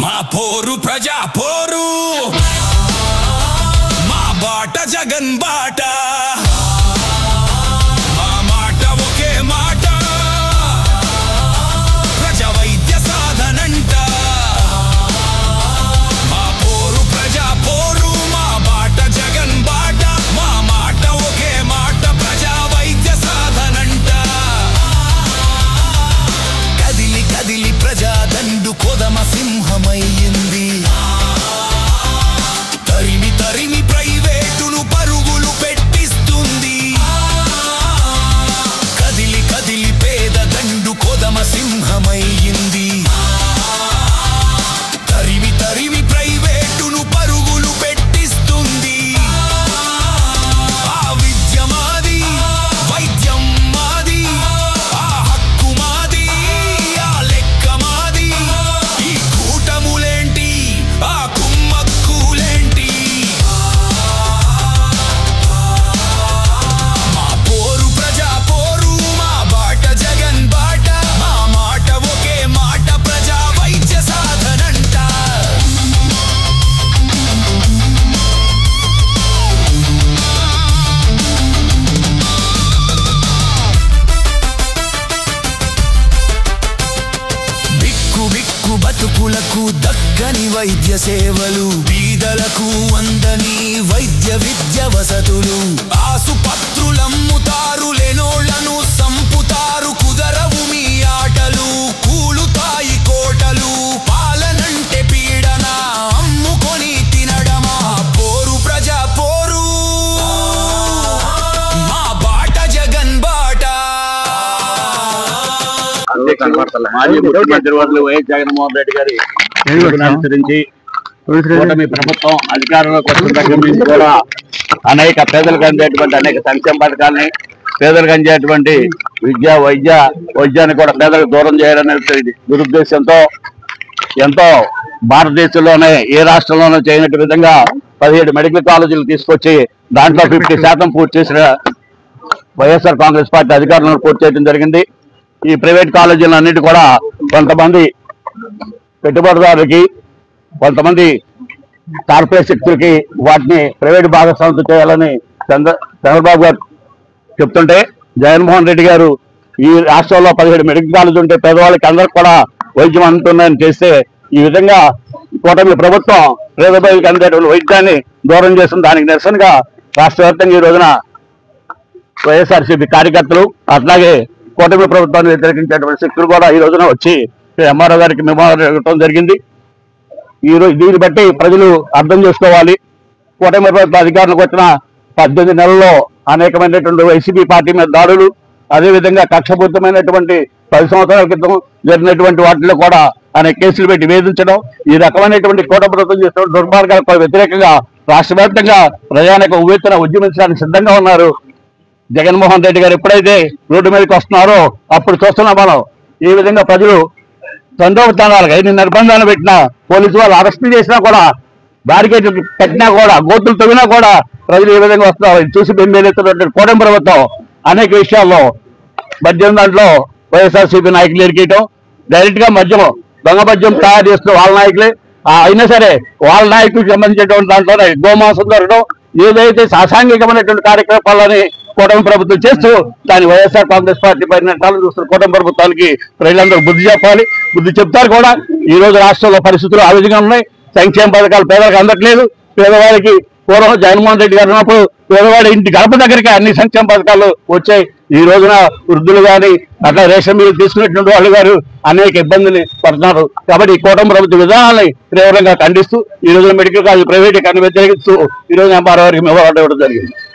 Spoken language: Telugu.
మా పోరు ప్రజా పోరు మా బాట జగన్ బాట మా మాట ఒకే మాట ప్రజా వైద్య సాధనంట మా పోరు ప్రజా పోరు మా బాట జగన్ బాట మా మాట ఒకే మాట ప్రజా వైద్య సాధనంట కదిలి కదిలి ప్రజా దండు కొదమ సింహమయ్యింది తరిమి తరిమి ప్రైవేటును పరుగులు పెట్టిస్తుంది కదిలి కదిలి పేద దండు కొదమ సింహమయ్యింది తరిమి తరిమి ప్రైవేటును పరుగులు పెట్టిస్తుంది ఆ విద్య మాది వైద్యం మాది ఆ హక్కు మాది ఆ లెక్క మాది ఈ కూటములేంటి ఆ కుమ్మక్కులేంటి మా పోరు ప్రజా పోరు మా బాట జగన్ బాట మా మాట ఒకే మాట ప్రజా వైద్య సాధనంట బిక్కు బిక్కు బతుకులకు దక్కని వైద్య సేవలు బీదలకు అందని వైద్య విద్య వసతులు ఆసుపత్రులమ్ముతారు లేనోళ్లను సంపుతారు కుదరవు మీ ఆటలు కూలుతాయి కోటలు పాలనంటే పీడన అమ్ముకొని తినడమా పోరు ప్రజా పోరు మా బాట జగన్ బాట మాజీ ముఖ్యమంత్రి వర్యులు వైఎస్ జగన్మోహన్ రెడ్డి గారి అనుసరించి కూటమి ప్రభుత్వం అధికారంలోకి వచ్చిన దగ్గర నుంచి కూడా అనేక పేదలకు అందేటువంటి అనేక సంక్షేమ పథకాలని పేదలకు అందేటువంటి వైద్యాన్ని కూడా పేదలకు దూరం చేయాలనే దురుద్దేశంతో ఎంతో భారతదేశంలోనే ఏ రాష్ట్రంలోనూ చేయనట్టు విధంగా 17 మెడికల్ కాలేజీలు తీసుకొచ్చి దాంట్లో 50% పూర్తి చేసిన వైఎస్ఆర్ కాంగ్రెస్ పార్టీ అధికారంలో పూర్తి చేయడం జరిగింది. ఈ ప్రైవేట్ కాలేజీలన్నిటి కూడా కొంతమంది పెట్టుబడిదారులకి కొంతమంది కార్పొరేట్ శక్తులకి వాటిని ప్రైవేట్ భాగస్వామ్యం చేయాలని చంద్రబాబు గారు చెప్తుంటే జగన్మోహన్ రెడ్డి గారు ఈ రాష్ట్రంలో 17 మెడికల్ కాలేజీ ఉంటే పేదవాళ్ళకి అందరికి కూడా వైద్యం అందుతుందని చేస్తే ఈ విధంగా కూటమి ప్రభుత్వం పేదవాళ్ళకి అందేటువంటి వైద్యాన్ని దూరం చేసిన దానికి నిరసనగా రాష్ట్ర వ్యాప్తంగా ఈ రోజున వైఎస్ఆర్సీపీ కార్యకర్తలు అట్లాగే కూటమి ప్రభుత్వాన్ని వ్యతిరేకించేటువంటి శక్తులు కూడా ఈ రోజున వచ్చి ఎంఆర్ఓ గారికి మెమోరాండం ఇవ్వడం జరిగింది. ఈ రోజు దీన్ని బట్టి ప్రజలు అర్థం చేసుకోవాలి. కూటమి ప్రభుత్వ అధికారులకు వచ్చిన 18 నెలల్లో అనేకమైనటువంటి వైసీపీ పార్టీ మీద దాడులు, అదేవిధంగా కక్షపూరితమైనటువంటి 10 సంవత్సరాల క్రితం జరిగినటువంటి వాటిలో కూడా అనేక కేసులు పెట్టి వేధించడం, ఈ రకమైనటువంటి కూటమి ప్రభుత్వం చేస్తున్న దుర్మార్గాలకు వ్యతిరేకంగా రాష్ట్ర వ్యాప్తంగా ప్రజానికి ఉవ్వెత్తున ఉద్యమించడానికి సిద్ధంగా ఉన్నారు. జగన్మోహన్ రెడ్డి గారు ఎప్పుడైతే రోడ్డు మీదకి వస్తున్నారో అప్పుడు చూస్తున్నాం మనం ఈ విధంగా ప్రజలు తండోపతానాలుగా ఎన్ని నిర్బంధాలు పెట్టినా పోలీసు వాళ్ళు అరెస్ట్ చేసినా కూడా బ్యారికేడ్ కట్టినా కూడా గోతులు తవ్వినా కూడా ప్రజలు ఏ విధంగా వస్తున్నారు చూసి బెంబేలెత్తున్నటువంటి కూటమి ప్రభుత్వం అనేక విషయాల్లో మద్యం దాంట్లో వైఎస్ఆర్సీపీ నాయకులు ఎరికేయటం, డైరెక్ట్ గా మద్యం దొంగ మద్యం తయారు చేస్తున్న వాళ్ళ నాయకులే అయినా సరే వాళ్ళ నాయకులకు సంబంధించినటువంటి దాంట్లోనే గోమాంసం దొరకడం, ఏదైతే అసాంఘికమైనటువంటి కార్యక్రమాలని కూటమి ప్రభుత్వం చేస్తూ దాని వైఎస్ఆర్ కాంగ్రెస్ పార్టీ పరిణామాలు చూస్తున్న కూటమి ప్రభుత్వానికి ప్రజలందరూ బుద్ధి చెప్పాలి. బుద్ధి చెప్తారు కూడా. ఈ రోజు రాష్ట్రంలో పరిస్థితులు ఆ విధంగా ఉన్నాయి. సంక్షేమ పథకాలు పేదలకు అందట్లేదు. పేదవాడికి పూర్వం జగన్మోహన్ రెడ్డి గారు ఉన్నప్పుడు పేదవాడి ఇంటి గడప దగ్గరికి అన్ని సంక్షేమ పథకాలు వచ్చాయి. ఈ రోజున వృద్ధులు కానీ అట్లా రేషన్ బిల్లు తీసుకున్నటువంటి వాళ్ళు గారు అనేక ఇబ్బందులు పడుతున్నారు. కాబట్టి ఈ కూటమి ప్రభుత్వ విధానాన్ని తీవ్రంగా ఖండిస్తూ ఈ రోజున మెడికల్ కాలేజ్ ప్రైవేటీకరణ వ్యతిరేకిస్తూ ఈ రోజు ఎంఆర్ఓ గారికి మెమోరాండం ఇవ్వడం జరిగింది.